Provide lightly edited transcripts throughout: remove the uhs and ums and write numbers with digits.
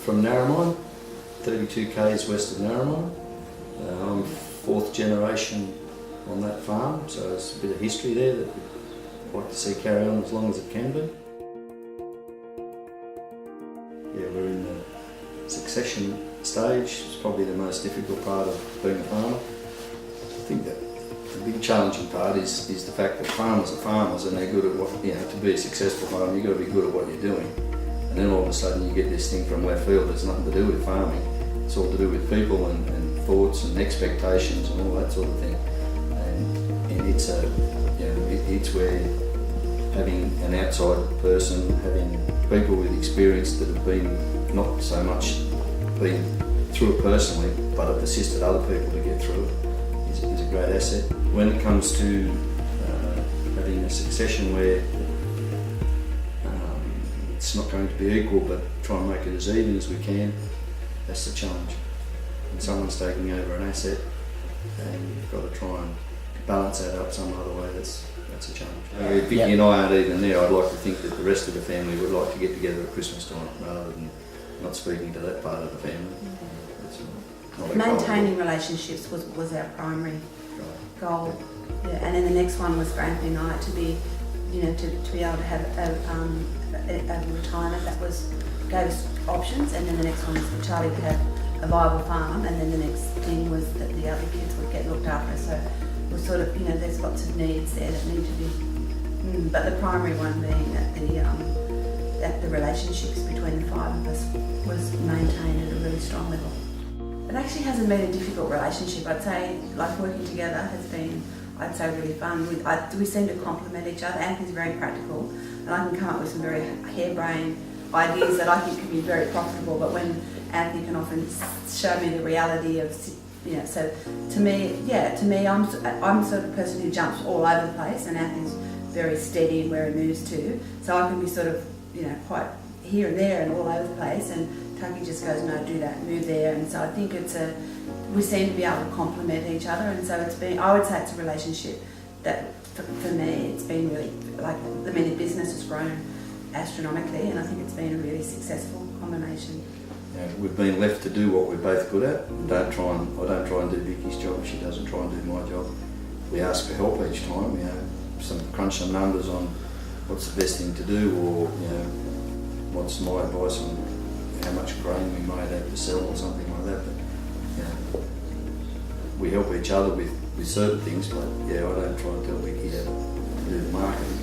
from Narromine, 32 k's west of Narromine. I'm fourth generation on that farm, so there's a bit of history there that I'd like to see carry on as long as it can be. Yeah, we're in the succession stage. It's probably the most difficult part of being a farmer. I think that the big challenging part is the fact that farmers are farmers and they're good at what, to be a successful farmer you've got to be good at what you're doing. And then all of a sudden you get this thing from left field that's nothing to do with farming. It's all to do with people and thoughts and expectations and all that sort of thing. And it's it's where having an outside person, having people with experience that have been not so much been through it personally, but have assisted other people to get through it is a great asset. When it comes to having a succession where it's not going to be equal, but try and make it as even as we can, that's the challenge. When someone's taking over an asset and you've got to try and balance that up some other way, that's a challenge. Vicki and I aren't even there. I'd like to think that the rest of the family would like to get together at Christmas time rather than not speaking to that part of the family. Maintaining relationships was our primary goal. Yeah, and then the next one was for Anthony and I to be, to be able to have a retirement that gave us options, and then the next one was for Charlie to have a viable farm, and then the next thing was that the other kids would get looked after. So we're sort of, there's lots of needs there that need to be, but the primary one being that the relationships between the five of us was maintained at a really strong level. It actually hasn't been a difficult relationship. I'd say, like, working together has been, I'd say, really fun. We seem to complement each other. Anthony's very practical, and I can come up with some very harebrained ideas that I think can be very profitable. But when Anthony can often show me the reality of, so to me, I'm sort of a person who jumps all over the place, and Anthony's very steady in where he moves to. So I can be sort of, quite here and there and all over the place, and Tucky just goes, no, do that, move there. And so I think we seem to be able to complement each other, and so I would say it's a relationship that, for me, it's been really, the business has grown astronomically, and I think it's been a really successful combination. Yeah, we've been left to do what we're both good at. I don't try and do Vicki's job, she doesn't try and do my job. We ask for help each time, crunch some numbers on what's the best thing to do, or what's my advice on how much grain we might have to sell or something like that. But we help each other with certain things, but I don't try and tell Vicki how to do the marketing.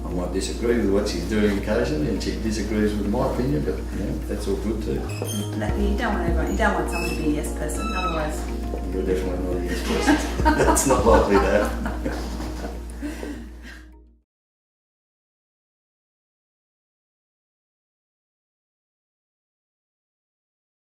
I might disagree with what she's doing occasionally, and she disagrees with my opinion, but that's all good too. You don't want someone to be a yes person, otherwise. You're definitely not a yes person. That's not likely to happen.